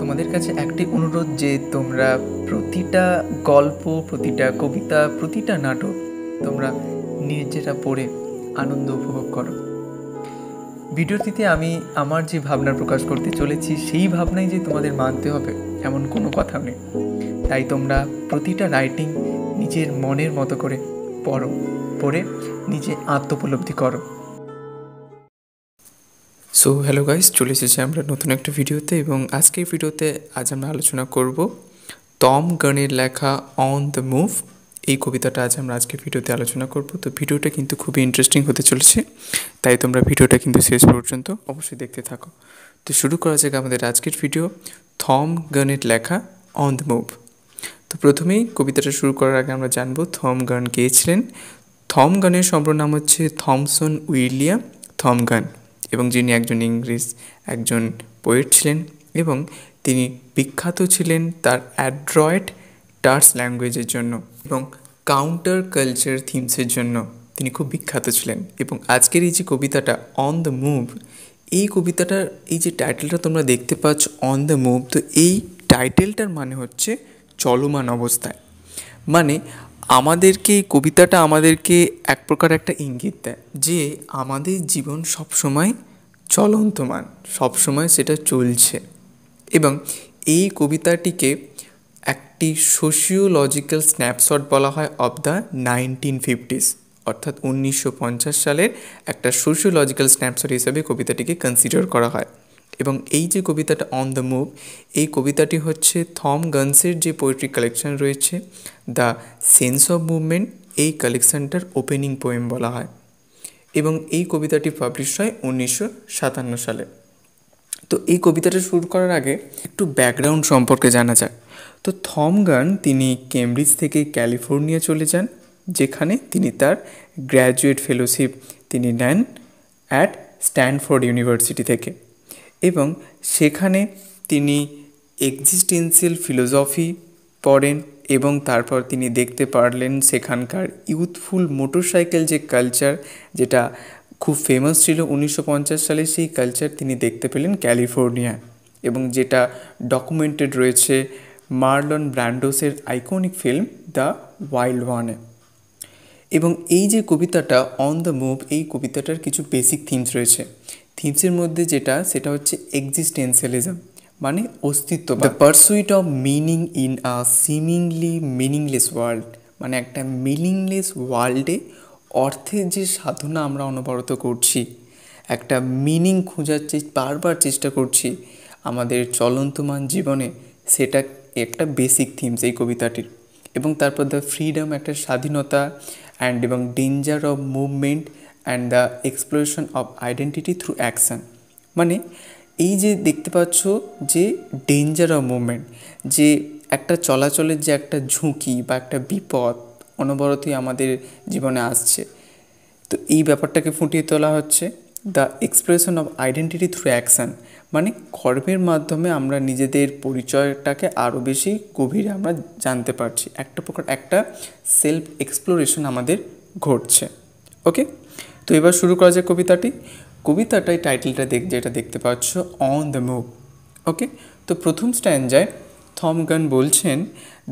তোমাদের কাছে একটি অনুরোধ যে তোমরা প্রতিটা গল্প, প্রতিটা কবিতা, প্রতিটা নাটক তোমরা নিজেরা পড়ে আনন্দ উপভোগ করো। ভিডিওটিতে আমি আমার যে ভাবনা প্রকাশ করতে চলেছি সেই ভাবনাই যে তোমাদের মানতে হবে এমন কোনো কথা নেই। তাই তোমরা প্রতিটা রাইটিং নিজের মনের মতো করে পড়ে নিজে আত্মোপলব্ধি করো। সো হ্যালো গাইস, চলে এসেছি আমরা নতুন একটা ভিডিওতে, এবং আজকের ভিডিওতে আজ আমরা আলোচনা করব টম গানের লেখা অন দ্য মুভ। এই কবিতাটা আমরা আজকের ভিডিওতে আলোচনা করব। তো ভিডিওটা কিন্তু খুবই ইন্টারেস্টিং হতে চলেছে, তাই তোমরা ভিডিওটা কিন্তু শেষ পর্যন্ত অবশ্যই দেখতে থাকো। তো শুরু করা যাক আমাদের আজকের ভিডিও, টম গানের লেখা অন দ্য মুভ। তো প্রথমেই কবিতাটা শুরু করার আগে আমরা জানবো টম গান কে ছিলেন। টম গানের সম্পূর্ণ নাম হচ্ছে থমসন উইলিয়াম থম গান, এবং যিনি একজন ইংরেজ একজন পোয়েট ছিলেন, এবং তিনি বিখ্যাত ছিলেন তার অ্যাড্রয়েড টার্স ল্যাঙ্গুয়েজের জন্য এবং কাউন্টার কালচার থিমসের জন্য তিনি খুব বিখ্যাত ছিলেন। এবং আজকের এই যে কবিতাটা অন দ্য মুভ, এই কবিতাটার এই যে টাইটেলটা তোমরা দেখতে পাচ্ছ অন দ্য মুভ, তো এই টাইটেলটার মানে হচ্ছে চলমান অবস্থায়। মানে আমাদেরকে এই কবিতাটা আমাদেরকে এক প্রকার একটা ইঙ্গিত দেয় যে আমাদের জীবন সবসময় চলন্তমান, সবসময় সেটা চলছে। এবং এই কবিতাটিকে একটি সোশিওলজিক্যাল স্ন্যাপশট বলা হয় অব দ্য 1950s, অর্থাৎ 1950 সালের একটা সোশিওলজিক্যাল স্ন্যাপশট হিসেবে কবিতাটিকে কনসিডার করা হয়। এবং এই যে কবিতাটা অন দ্য মুভ, এই কবিতাটি হচ্ছে থম গানসের যে পোয়েট্রি কালেকশন রয়েছে দ্য সেন্স অফ মুভমেন্ট, এই কালেকশনটার ওপেনিং পোয়েম বলা হয়। এবং এই কবিতাটি পাবলিশ হয় 1957 সালে। তো এই কবিতাটা শুরু করার আগে একটু ব্যাকগ্রাউন্ড সম্পর্কে জানা যাক। তো থম গান তিনি কেমব্রিজ থেকে ক্যালিফোর্নিয়া চলে যান, যেখানে তিনি তার গ্র্যাজুয়েট ফেলোশিপ তিনি নেন অ্যাট স্ট্যানফোর্ড ইউনিভার্সিটি থেকে। এবং সেখানে তিনি এক্সিস্টেন্সিয়াল ফিলোসফি পড়েন, এবং তারপর তিনি দেখতে পারলেন সেখানকার ইউথফুল মোটরসাইকেল যে কালচার, যেটা খুব ফেমাস ছিল 1950 সালে, সেই কালচার তিনি দেখতে পেলেন ক্যালিফোর্নিয়া, এবং যেটা ডকুমেন্টেড রয়েছে মার্লন ব্র্যান্ডোসের আইকনিক ফিল্ম দ্য ওয়াইল্ড ওয়ানে। এবং এই যে কবিতাটা অন দ্য মুভ, এই কবিতাটার কিছু বেসিক থিমস রয়েছে। থিমসের মধ্যে সেটা হচ্ছে এক্সিস্টেন্সিয়ালিজম, মানে অস্তিত্ব, the pursuit of meaning in a seemingly meaningless world, মানে একটা মিনিংলেস ওয়ার্ল্ডে অর্থের যে সাধনা আমরা অনবরত করছি, একটা মিনিং খোঁজার বারবার চেষ্টা করছি আমাদের চলন্তমান জীবনে, সেটা একটা বেসিক থিমস এই কবিতাটির। এবং তারপর দ্য ফ্রিডম, একটা স্বাধীনতা, অ্যান্ড এবং danger of movement and the exploration of identity through action. মানে এই যে দেখতে পাচ্ছ যে ডেঞ্জার অফ মুভমেন্ট, যে একটা চলাচলের যে একটা ঝুঁকি বা একটা বিপদ অনবরতই আমাদের জীবনে আসছে, তো এই ব্যাপারটাকে ফুটিয়ে তোলা হচ্ছে। The expression of identity through action, মানে কর্মের মাধ্যমে আমরা নিজেদের পরিচয়টাকে আরও বেশি গভীরে আমরা জানতে পারছি, একটা প্রকার একটা সেলফ এক্সপ্লোরেশন আমাদের ঘটছে। ওকে, তো এবার শুরু করা যায় কবিতাটাই টাইটেলটা যেটা দেখতে পাচ্ছ অন দ্য মুভ। ওকে, তো প্রথম স্ট্যান্ডায় থম গান বলছেন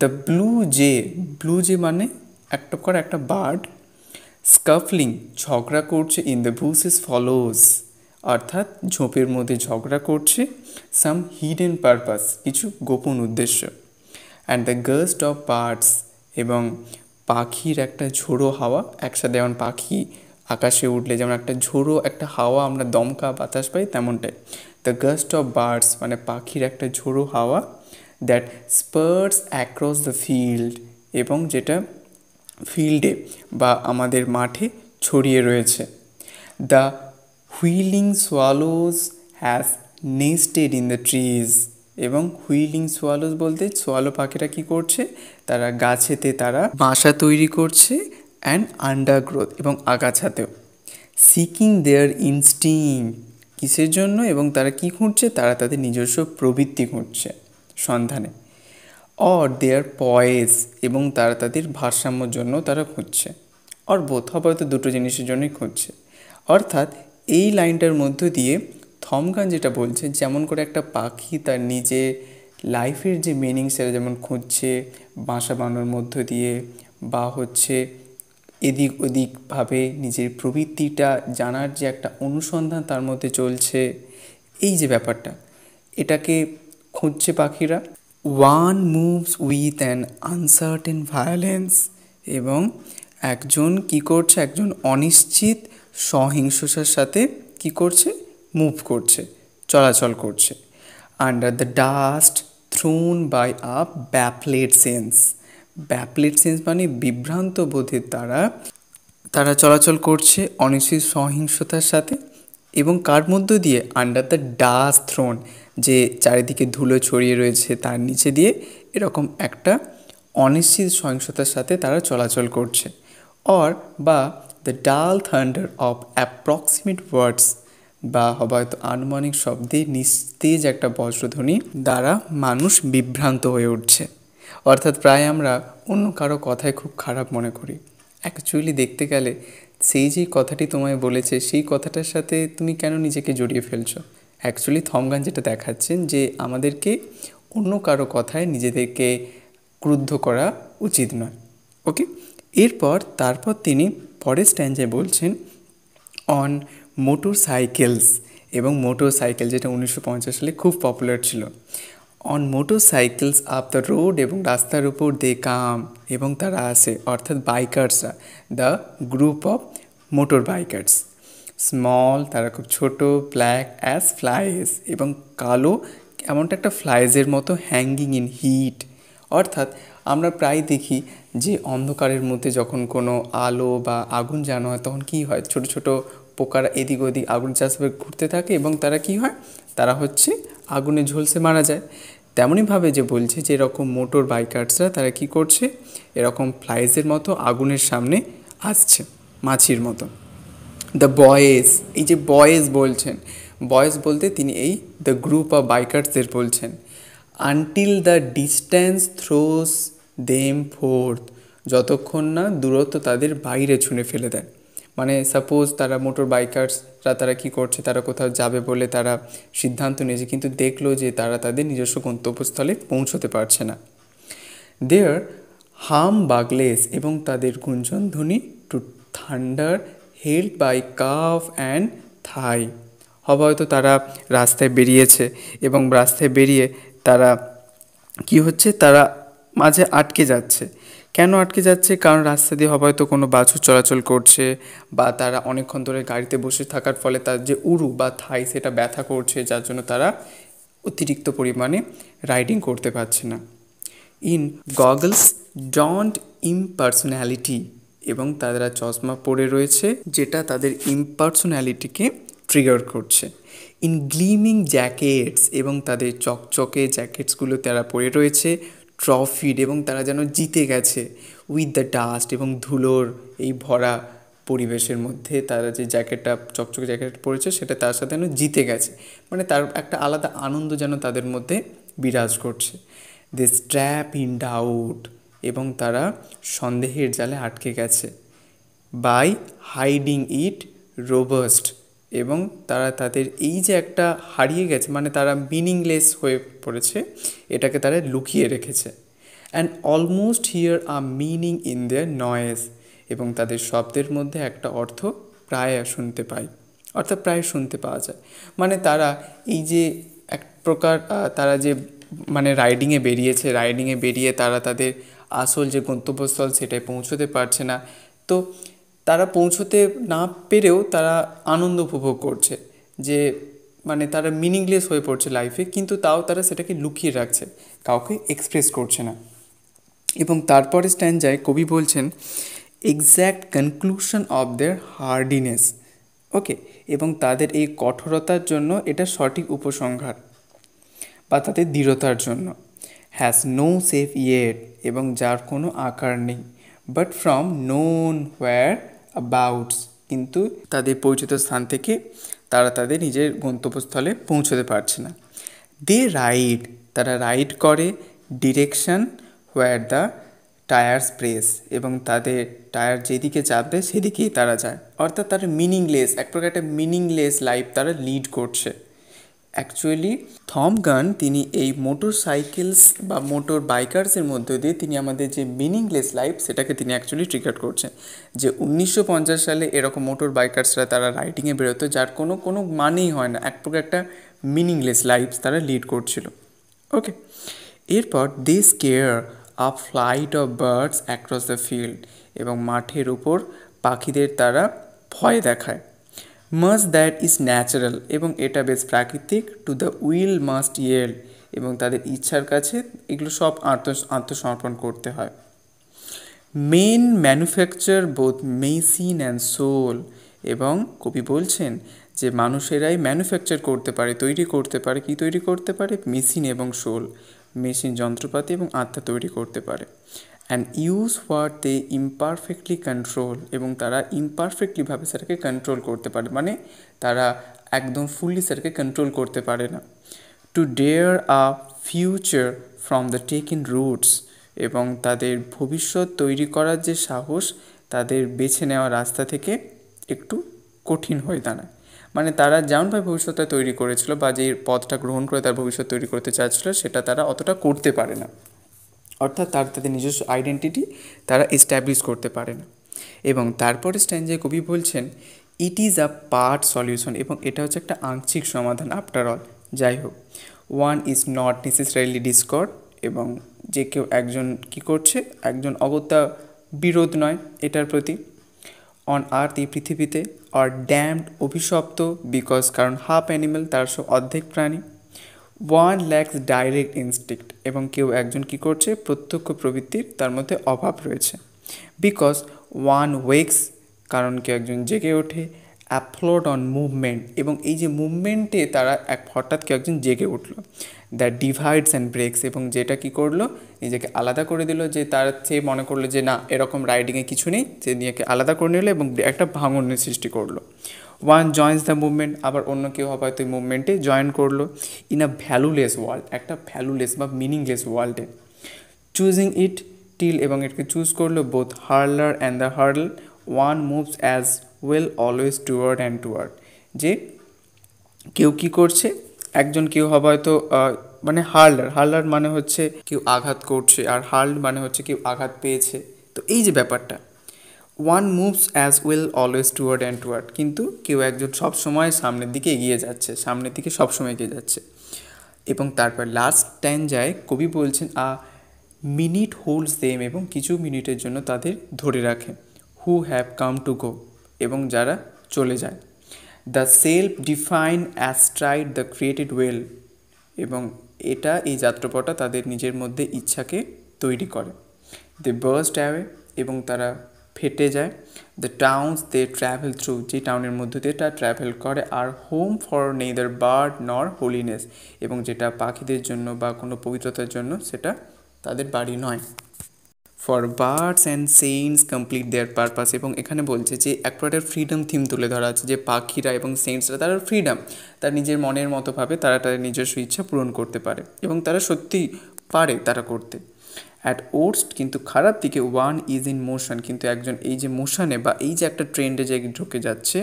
দ্য ব্লু জে মানে একটা বার্ড, স্কাফলিং ঝগড়া করছে, ইন দ্য বুশেস ফলোজ, অর্থাৎ ঝোপের মধ্যে ঝগড়া করছে, সাম হিডেন পারপাস, কিছু গোপন উদ্দেশ্য, and the gust of birds, এবং পাখির একটা ঝোড়ো হাওয়া, একসাথে যেমন পাখি আকাশে উঠলে যেমন একটা ঝোড়ো একটা হাওয়া আমরা দমকা বাতাস পাই, তেমনটাই দ্য গাস্ট অফ বার্ডস, মানে পাখির একটা ঝোড়ো হাওয়া, that spurs across the field, এবং যেটা ফিল্ডে বা আমাদের মাঠে ছড়িয়ে রয়েছে। The wheeling swallows has nested in the trees, এবং হুইলিং সোয়ালোজ বলতে সোয়ালো পাখিরা কী করছে, তারা গাছেতে তারা বাসা তৈরি করছে, অ্যান্ড আন্ডারগ্রোথ, এবং আগাছাতেও। সিকিং দেয়ার ইনস্টিংক্ট, কিসের জন্য, এবং তারা কি খুঁজছে, তারা তাদের নিজস্ব প্রবৃত্তি খুঁজছে সন্ধানে, অর দেয়ার পয়েস, এবং তারা তাদের ভারসাম্যর জন্য তারা খুঁজছে, অর বোথ, হয়তো দুটো জিনিসের জন্যই খুঁজছে। অর্থাৎ এই লাইনটার মধ্য দিয়ে থম গান যেটা বলছে, যেমন করে একটা পাখি তার নিজে লাইফের যে মিনিং সেটা যেমন খুঁজছে বাসা বানানোর মধ্য দিয়ে, বা হচ্ছে এদিক ওদিকভাবে নিজের প্রবৃত্তিটা জানার যে একটা অনুসন্ধান তার মধ্যে চলছে, এই যে ব্যাপারটা, এটাকে খুঁজছে পাখিরা। One moves with an uncertain violence, এবং একজন কি করছে, একজন অনিশ্চিত সহিংসতার সাথে কি করছে, মুভ করছে, চলাচল করছে। Under the dust thrown by a baffled sense, baffled sense মানে বিভ্রান্ত বোধের দ্বারা তারা চলাচল করছে অনিশ্চিত সহিংসতার সাথে। এবং কার মধ্য দিয়ে, আন্ডার দ্য ডাস্ট থ্রোন, যে চারিদিকে ধুলো ছড়িয়ে রয়েছে তার নিচে দিয়ে এরকম একটা অনিশ্চিত সহিংসতার সাথে তারা চলাচল করছে। অর বা দ্য ডাল থান্ডার অফ অ্যাপ্রক্সিমেট ওয়ার্ডস, বা হয়তো আনুমানিক শব্দে নিস্তেজ একটা বজ্রধ্বনি দ্বারা মানুষ বিভ্রান্ত হয়ে উঠছে। অর্থাৎ প্রায় আমরা অন্য কারো কথায় খুব খারাপ মনে করি। অ্যাকচুয়ালি দেখতে গেলে সেই যে কথাটি তোমায় বলেছে সেই কথাটার সাথে তুমি কেন নিজেকে জড়িয়ে ফেলছো। অ্যাকচুয়ালি থমগান যেটা দেখাচ্ছেন যে আমাদেরকে অন্য কারো কথায় নিজেদেরকে ক্রুদ্ধ করা উচিত নয়। ওকে, তারপর তিনি পরের স্ট্যান্ডে বলছেন অন মোটর সাইকেলস, এবং মোটর সাইকেল যেটা 1950 সালে খুব পপুলার ছিল। On motorcycles up the road, এবং রাস্তার উপর দে কাম, এবং তারা আসে, অর্থাৎ বাইকার্সরা, the group of motorbikers. Small, তারা খুব ছোট, ব্ল্যাক অ্যাজ ফ্লাইজ, এবং কালো এমনটা একটা ফ্লাইজের মতো, হ্যাঙ্গিং ইন হিট। অর্থাৎ আমরা প্রায় দেখি যে অন্ধকারের মধ্যে যখন কোনো আলো বা আগুন জ্বালানো হয় তখন কী হয়, ছোট ছোট পোকারা এদিক ওদিক আগুন চাষভাবে ঘুরতে থাকে, এবং তারা কি হয়, তারা হচ্ছে আগুনে ঝলসে মারা যায়। তেমনইভাবে যে বলছে যে এরকম মোটর বাইকার্সরা তারা কি করছে, এরকম ফ্লাইজের মতো আগুনের সামনে আসছে, মাছির মতো। দ্য বয়েজ, এই যে বয়েজ বলছেন, বয়েজ বলতে তিনি এই দ্য গ্রুপ অফ বাইকার্সদের বলছেন। Until the distance throes them fourth, যতক্ষণ না দূরত্ব তাদের বাইরে ছুঁড়ে ফেলে দেয়। মানে সাপোজ তারা মোটর বাইকার্সরা তারা কী করছে, তারা কোথাও যাবে বলে তারা সিদ্ধান্ত নিয়েছে, কিন্তু দেখলো যে তারা তাদের নিজস্ব গন্তব্যস্থলে পৌঁছতে পারছে না। দেয়ার হাম বাগলেস, এবং তাদের গুঞ্জনধ্বনি to thunder held by calf and thigh. হয়তো তারা রাস্তায় বেরিয়েছে, এবং রাস্তায় বেরিয়ে তারা কি হচ্ছে, তারা মাঝে আটকে যাচ্ছে। কেন আটকে যাচ্ছে, কারণ রাস্তা দিয়ে হয়তো কোনো বাছুর চলাচল করছে, বা তারা অনেকক্ষণ ধরে গাড়িতে বসে থাকার ফলে তার যে উরু বা থাই সেটা ব্যথা করছে, যার জন্য তারা অতিরিক্ত পরিমাণে রাইডিং করতে পারছে না। ইন গগলস ডন্ট ইমপার্সোনালিটি, এবং তারা চশমা পরে রয়েছে যেটা তাদের ইমপার্সোনালিটিকে ট্রিগার করছে। ইন গ্লিমিং জ্যাকেটস, এবং তাদের চকচকে জ্যাকেটসগুলো তারা পরে রয়েছে ট্রফিড, এবং তারা যেন জিতে গেছে। উইথ দ্য ডাস্ট, এবং ধুলোর এই ভরা পরিবেশের মধ্যে তারা যে জ্যাকেটটা চকচকে জ্যাকেট পরেছে সেটা তার সাথে যেন জিতে গেছে, মানে তার একটা আলাদা আনন্দ যেন তাদের মধ্যে বিরাজ করছে। দে স্ট্র্যাপ ইন ডাউট, এবং তারা সন্দেহের জালে আটকে গেছে। বাই হাইডিং ইট রোবাস্ট, এবং তারা তাদের এই যে একটা হারিয়ে গেছে, মানে তারা মিনিংলেস হয়ে পড়েছে, এটাকে তারা লুকিয়ে রেখেছে। And almost here a meaning in their noise, এবং তাদের শব্দের মধ্যে একটা অর্থ প্রায় শুনতে পাই, অর্থাৎ প্রায় শুনতে পাওয়া যায়। মানে তারা এই যে এক প্রকার তারা যে মানে রাইডিংয়ে বেরিয়ে তারা তাদের আসল যে গন্তব্যস্থল সেটায় পৌঁছতে পারছে না। তো তারা পৌঁছতে না পেরেও তারা আনন্দ উপভোগ করছে, যে মানে তারা মিনিংলেস হয়ে পড়ছে লাইফে, কিন্তু তাও তারা সেটাকে লুকিয়ে রাখছে, কাউকে এক্সপ্রেস করছে না। এবং তারপরে স্ট্যান্ডায় কবি বলছেন এক্স্যাক্ট কনক্লুশন অফ দেয়ার হার্ডিনেস, ওকে, এবং তাদের এই কঠোরতার জন্য এটা সঠিক উপসংহার, বা তাদের দৃঢ়তার জন্য। হ্যাজ নো সেফ ইয়েট, এবং যার কোনো আকার নেই। But from known where abouts, কিন্তু তাদের পরিচিত স্থান থেকে তারা তাদের নিজের গন্তব্যস্থলে পৌঁছতে পারছে না। দে রাইড, তারা রাইড করে direction where the tyres press, এবং তাদের টায়ার যেদিকে চাপবে সেদিকেই তারা যায়। অর্থাৎ তারা মিনিংলেস, এক প্রকার একটা মিনিংলেস লাইফ তারা লিড করছে। অ্যাকচুয়ালি থম গান তিনি এই মোটর সাইকেলস বা মোটর বাইকার্সের মধ্য দিয়ে তিনি আমাদের যে মিনিংলেস লাইফ সেটাকে তিনি অ্যাকচুয়ালি ট্রিগার করছেন, যে 1950 সালে এরকম মোটর বাইকার্সরা তারা রাইডিংয়ে বেরোতো যার কোনো মানেই হয় না, এক প্রকার একটা মিনিংলেস লাইফ তারা লিড করছিল। ওকে, এরপর they scare a flight of birds across the field, এবং মাঠের উপর পাখিদের তারা ভয় দেখায়। মাস্ট দ্যাট ইজ ন্যাচারাল, এবং এটা বেশ প্রাকৃতিক। To the will must yield, এবং তাদের ইচ্ছার কাছে এগুলো সব আত্মসমর্পণ করতে হয়। Men manufacture both machine and soul, এবং কবি বলছেন যে মানুষেরাই ম্যানুফ্যাকচার করতে পারে, তৈরি করতে পারে, কি তৈরি করতে পারে? মেশিন এবং সোল, মেশিন যন্ত্রপাতি এবং আত্মা তৈরি করতে পারে। And use what they imperfectly control, এবং তারা ইমপারফেক্টলিভাবে সেটাকে কন্ট্রোল করতে পারে, মানে তারা একদম ফুললি সেটাকে কন্ট্রোল করতে পারে না। To dare a future from the taken roots, এবং তাদের ভবিষ্যৎ তৈরি করার যে সাহস তাদের বেছে নেওয়া রাস্তা থেকে একটু কঠিন হয়ে দাঁড়ায়। মানে তারা যেমনভাবে ভবিষ্যৎটা তৈরি করেছিল বা যে পথটা গ্রহণ করে তার ভবিষ্যৎ তৈরি করতে চাচ্ছিল সেটা তারা অতটা করতে পারে না, অর্থাৎ তাদের নিজস্ব আইডেন্টিটি তারা এস্টাবলিশ করতে পারে না। এবং তারপরে স্ট্যান্ডে কবি বলছেন it is a part solution, এবং এটা হচ্ছে একটা আংশিক সমাধান আফটার অল। যাই হোক, one is not necessarily Discord, এবং যে কেউ একজন কি করছে, একজন অগত্যা বিরোধ নয় এটার প্রতি। অন আর্থ, এই পৃথিবীতে, আর ড্যামড, অভিশপ্ত, বিকজ কারণ হাফ অ্যানিমেল, তার সব অর্ধেক প্রাণী। ওয়ান ল্যাক্স ডাইরেক্ট ইনস্টিক্ট, এবং কেউ একজন কি করছে, প্রত্যক্ষ প্রবৃত্তির তার মধ্যে অভাব রয়েছে। বিকজ ওয়ান ওয়েক্স, কারণ কেউ একজন জেগে ওঠে। অ্যাফ্লোট অন মুভমেন্ট, এবং এই যে মুভমেন্টে তারা হঠাৎ কেউ একজন জেগে উঠলো। দ্যাট ডিভাইডস অ্যান্ড ব্রেক্স, এবং যেটা কি করলো, নিজেকে আলাদা করে দিল, যে তার সে মনে করলো যে না এরকম রাইডিংয়ে কিছু নেই, সে নিজেকে আলাদা করে নিল এবং একটা ভাঙনের সৃষ্টি করলো। ওয়ান জয়েন্স দ্য মুভমেন্ট, আবার অন্য কেউ হয়তো এই মুভমেন্টে জয়েন করলো। ইন আ ভ্যালুলেস ওয়ার্ল্ড, একটা ভ্যালুলেস বা মিনিংলেস ওয়ার্ল্ডে। চুজিং ইট টিল, এবং এটাকে চুজ করলো। Both হার্লার and the hurdle, one moves as well always toward and toward, যে কেউ কি করছে, একজন কেউ হবে হয়তো মানে হার্লার মানে হচ্ছে কেউ আঘাত করছে, আর হার্ল মানে হচ্ছে কেউ আঘাত পেয়েছে। তো এই যে ব্যাপারটা, one moves as well always toward and toward, কিন্তু কেউ একজন সবসময় সামনের দিকে এগিয়ে যাচ্ছে, সামনের দিকে সবসময় এগিয়ে যাচ্ছে। এবং তারপর লাস্ট টাইম যায় কবি বলছেন আ মিনিট হোল্ডস দেম, এবং কিছু মিনিটের জন্য তাদের ধরে রাখে। Who have come to go, এবং যারা চলে যায়। The self defined astride the created will, এবং এটা এই যাত্রাপথটা তাদের নিজের মধ্যে ইচ্ছাকে তৈরি করে। দে বার্স্ট অ্যাওয়ে, এবং তারা ফেটে যায়। The towns they travel through, যে টাউনের মধ্যে দিয়ে তারা ট্র্যাভেল করে। Are home for neither bird nor holiness, এবং যেটা পাখিদের জন্য বা কোনো পবিত্রতার জন্য সেটা তাদের বাড়ি নয়। For birds and cents complete their purpose, এবং এখানে বলছে যে এক প্রকারের ফ্রিডম থিম তুলে ধরা আছে, যে পাখিরা এবং সেন্টসরা তারা ফ্রিডম, তার নিজের মনের মতোভাবে তারা তাদের নিজস্ব ইচ্ছা পূরণ করতে পারে, এবং তারা সত্যিই পারে তারা করতে। অ্যাট ওর্স্ট, কিন্তু খারাপ দিকে, ওয়ান ইজ ইন মোশন, কিন্তু একজন এই যে মোশনে বা এই যে একটা ট্রেন্ডে যে ঢুকে যাচ্ছে।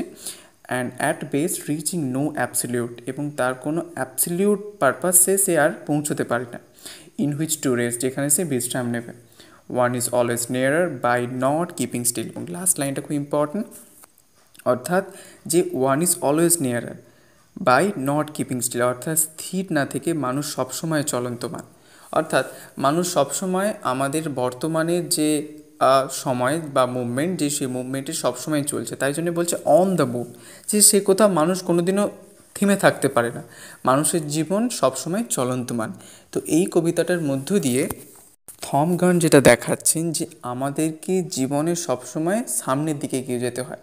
And at best reaching no absolute, এবং তার কোনো অ্যাবসলিউট পারপাসে সে আর পৌঁছতে পারে না। ইন হুইচ টু রেস্ট, যেখানে সে বিশ্রাম নেবে। One is always nearer by not keeping still, এবং লাস্ট লাইনটা খুব ইম্পর্ট্যান্ট, অর্থাৎ যে one is always nearer by not keeping still, অর্থাৎ স্থির না থেকে মানুষ সবসময় চলন্তমান, অর্থাৎ মানুষ সবসময় আমাদের বর্তমানের যে সময় বা মুভমেন্ট, যে সেই মুভমেন্টে সবসময় চলছে, তাই জন্য বলছে অন দ্য মুভ, যে সে কোথাও মানুষ কোনোদিনও থেমে থাকতে পারে না, মানুষের জীবন সবসময় চলন্তমান। তো এই কবিতাটার মধ্য দিয়ে থম গান যেটা দেখাচ্ছেন যে আমাদেরকে জীবনে সবসময় সামনের দিকে এগিয়ে যেতে হয়,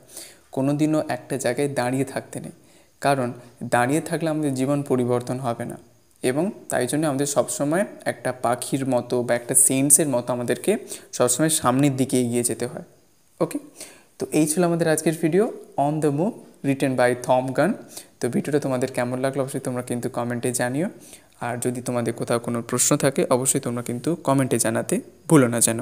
কোনো দিনও একটা জায়গায় দাঁড়িয়ে থাকতে নেই, কারণ দাঁড়িয়ে থাকলে আমাদের জীবন পরিবর্তন হবে না। এবং তাই জন্য আমাদের সবসময় একটা পাখির মতো বা একটা সেন্টসের মতো আমাদেরকে সবসময় সামনের দিকে এগিয়ে যেতে হয়। ওকে, তো এই ছিল আমাদের আজকের video on the move written by Thom Gunn. তো ভিডিওটা তোমাদের কেমন লাগলো অবশ্যই তোমরা কিন্তু কমেন্টে জানিও, আর যদি তোমাদের কোথাও কোনো প্রশ্ন থাকে অবশ্যই তোমরা কিন্তু কমেন্টে জানাতে ভুলো না যেন।